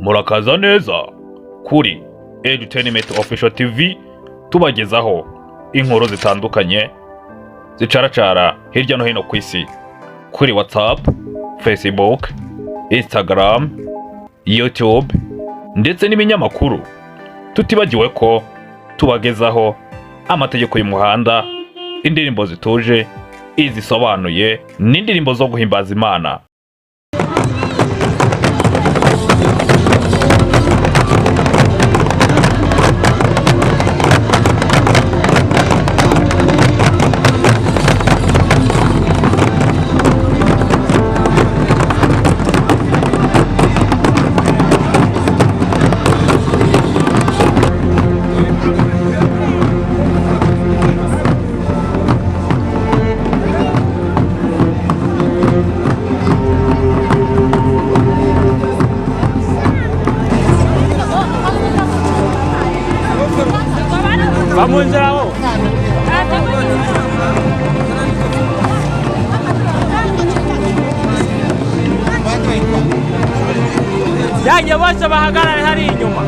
murakaza neza kuri Edutainment Official TV, tubagezaho inkuru zitandukanye zicaracara hirya no hino ku isi kuri WhatsApp, Facebook, Instagram, YouTube ndetse n'ibinyamakuru. Tutibagiwe ko tubagezaho amategeko y'umuhanda, indirimbo zituje, izisobanuye n'indirimbo zo guhimbaza Imana. Vamos entrar. Ya bose bahagarare hari inyuma.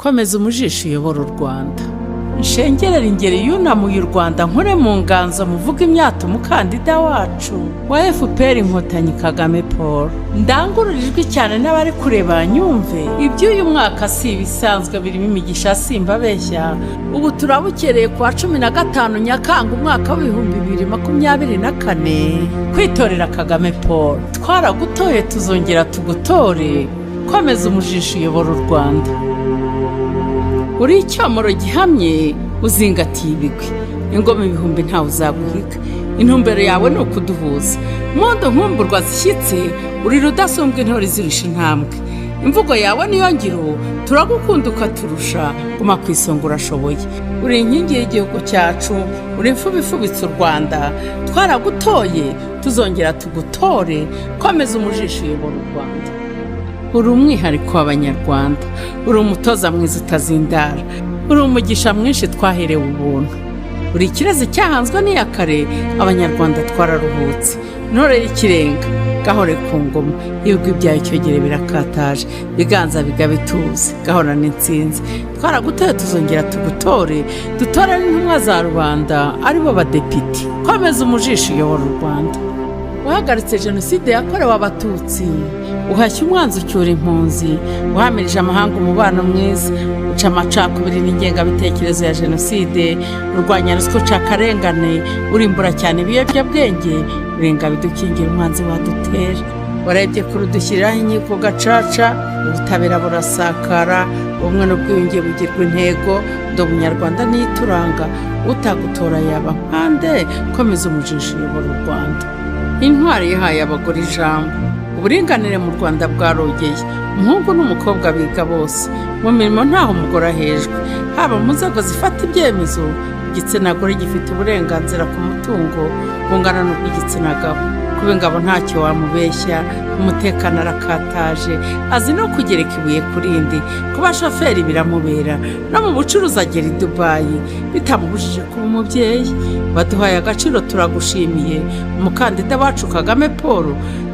komeza umujisho uyobora u Rwanda. Nshengerera ingeri yunamuye u Rwanda nkure mu nganzo muvuga imyato umukandida wacu wa FPR Inkotanyi Kagame Paul. Ndangururijwe cyane n'abari kureba nyumve iby'uyu mwaka si ibisanzwe birimo imigisha simbabeshya. Ubu turabukereye kwa 15 Nyakanga umwaka w'2024 kwitorera Kagame Paul. Twaragutoye tuzongera tugutore, komeza umujisho uyobora u Rwanda. Uri icyomoro gihamye uzingatiye ibigwi, ingoma ibihumbi ntawe uzaguhiga. Intumbero yawe ni ukuduhuza, mondo nkumburwa zishyitse uri rudasumbwa intore zirisha intambwe. Imvugo yawe niyo ngiro turagukunda ukaturusha, guma ku isonga urashoboye. Uri inkingi y'igihugu cyacu, uri imfubi ifubitse u Rwanda. Twaragutoye tuzongera tugutore, komeza umujisho uyobora u Rwanda. Uri umwihariko w'Abanyarwanda, uri umutoza mwiza utazindara, uri umugisha mwinshi twaherewe ubuntu. Uri ikirezi cyahanzwe n'iyakare, Abanyarwanda twararuhutse. Ntore y'ikirenga gahore ku ngoma, ibigwi byawe cyogere birakataje, biganza bigabituze, gahora n'intsinzi. Twaragutoye tuzongera tugutore, dutore n'intumwa za rubanda aribo badepite. Komeza umujisho uyobora u Rwanda. Wahagaritse jenoside yakorewe Abatutsi, uhashya umwanzi ucyura impunzi, uhamirije amahanga umubano mwiza, uca amacakubiri n'ingengabitekerezo ya jenoside, urwanya ruswa uca akarengane, urimbura cyane ibiyobyabwenge, urenga bidukingira umwanzi wadutera. Warebye kure udushyiriraho inkiko gacaca, ubutabera burasakara, ubumwe n'ubwiyunge bugirwa intego, ndi umunyarwanda nituranga, utagutora yaba mpande, komeza umujisho uyobora u Rwanda. Intwari yahaye abagore ijambo, uburinganire mu Rwanda bwarogeye, umuhungu n'umukobwa biga bose, mu mirimo ntaho umugore ahejwe, haba mu nzego zifata ibyemezo, igitsina gore gifite uburenganzira ku mutungo bungana n'ubw'igitsina gabo. Kuba ingabo ntacyo wamubeshya, umutekano arakataje, azi no kugereka ibuye ku rindi, kuba shoferi biramubera, no mu bucuruzi agera i Dubai bitamubujije kuba umubyeyi. Baduhaye agaciro turagushimiye, umukandida wacu Kagame Paul,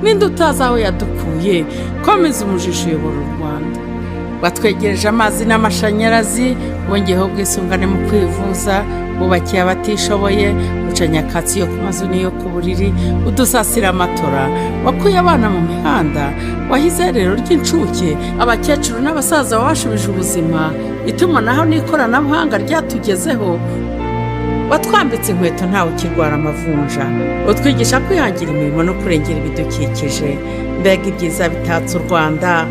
ninde utazi aho yadukuye, komeza umujisho uyobora u Rwanda. Batwegereje amazi n'amashanyarazi, wongeyeho ubwisungane mu kwivuza, bubakiye abatishoboye, uca nyakatsi yo ku mazu n'iyo ku buriri, udusasira amatora, wakuye abana mu mihanda, wahize irerero ry'incuke, abakecuru n'abasaza wabashubije ubuzima, itumanaho n'ikoranabuhanga ryatugezeho. Watwambitse inkweto ntawe ukirwara amavunja, utwigisha kwihangira imirimo no kurengera ibidukikije. Mbega ibyiza bitatse u Rwanda.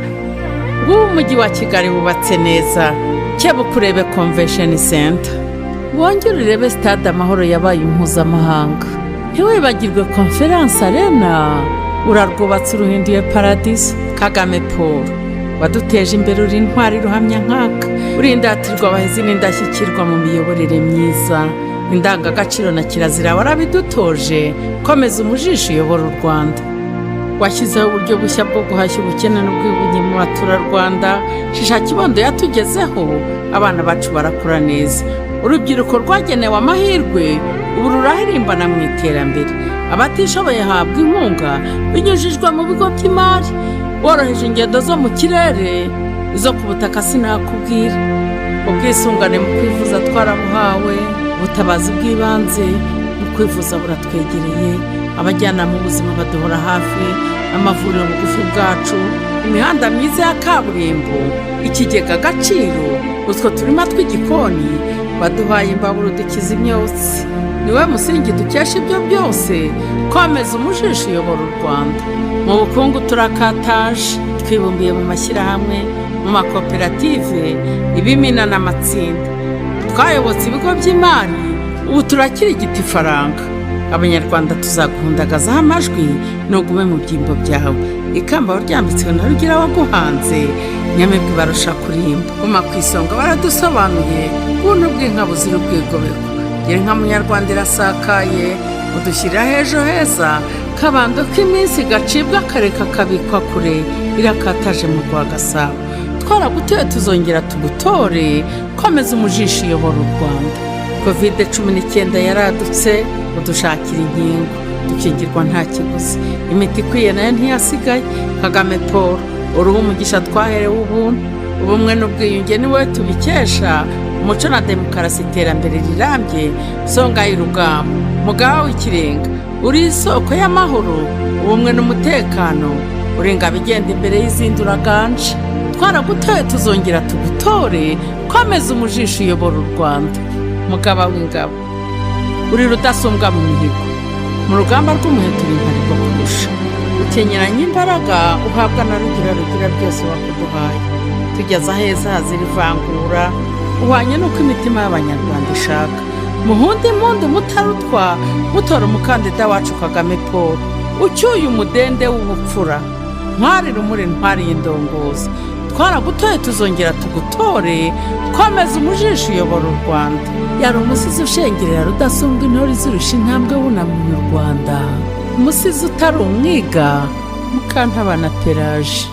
Ubu umujyi wa Kigali wubatse neza, kebuka urebe Convention Center, wongere urebe Stade Amahoro yabaye impuzamahanga, ntiwibagirwe Conference Arena, urarwubatse uruhinduye Paradiso. Kagame Paul, waduteje imbere, uri intwari ruhamya nkaka, uri indatirwa abahizi n'indashyikirwa mu miyoborere myiza, indangagaciro na kirazira warabidutoje, komeza umujisho uyobora u Rwanda. Washyizeho uburyo bushya bwo guhashya ubukene n'ubwibone mu baturarwanda, shisha kibondo yatugezeho, abana bacu barakura neza. Urubyiruko rwagenewe amahirwe, ubu rurahirimbana mu iterambere. Abatishoboye habwa inkunga binyujijwe mu bigo by'imari. Woroheje ingendo zo mu kirere, izo ku butaka sinakubwira. Ubwisungane mu kwivuza twarabuhawe, ubutabazi bw'ibanze mu kwivuza buratwegereye, abajyanama b'ubuzima baduhora hafi, amavuriro bugufi bwacu, imihanda myiza ya kaburimbo, ikigega Agaciro, utwo turima tw'igikoni, baduhaye imbabura dukiza imyotsi. Niwe musingi dukesha ibyo byose, komeza umujisho uyobora u Rwanda. Mu bukungu turakataje, twibumbiye mu mashyirahamwe, mu makoperative, ibimina n'amatsinda. Twayobotse ibigo by'imari, ubu turakirigita ifaranga. Abanyarwanda tuzaguhundagazaho amajwi, nugume mu byimbo byawe. Ikamba waryambitswe na Rugira waguhanze, nyamibwa barusha kurimba. Guma ku isonga baradusobanuye, buntu bw'inka buzira ubwigobeko. Gira inka munyarwanda irasakaye, udushyiriraho ejo heza, kabando k'iminsi gacibwa kareka kabikwa kure, irakataje mu rwa Gasabo. Twaragutoye tuzongera tugutore, komeza umujisho uyobora u Rwanda. Covid-19 yaradutse, udushakira inkingo, dukingirwa nta kiguzi, imiti ikwiye nayo ntiyasigaye. Kagame Paul, uruhu umugisha twaherewe ubuntu, ubumwe n'ubwiyunge ni wowe tubikesha, umuco na demokarasi, iterambere rirambye, songa y'urugamba, mugaba w'ikirenga, uri isoko y'amahoro, ubumwe n'umutekano, uri ingabo igenda imbere y'izindi uraganje. Twaragutoye tuzongera tugutore, komeza umujisho uyobora u Rwanda, mugaba w'ingabo, uri rudasumbwa mu mihigo, mu rugamba rw'umuheto uri imparirwa kurusha, ukenyeranye imbaraga uhabwa na rugira byose wakuduhaye, tugeze aheza hazira ivangura, uhwanye n'uko imitima y'abanyarwanda ishaka. Muhundi impundu mutarutwa, mutora umukandida wacu Kagame Paul, ucyuye umudende w'ubupfura, ntwari rumuri, ntwari y'indongozi. Twaragutoye tuzongera tugutore, komeza umujisho uyobora u Rwanda. Yari umusizi ushengerera rudasumbwa, intore zirusha intambwe wunamiye u Rwanda, umusizi utari umwiga, Mukantabana Pelagie.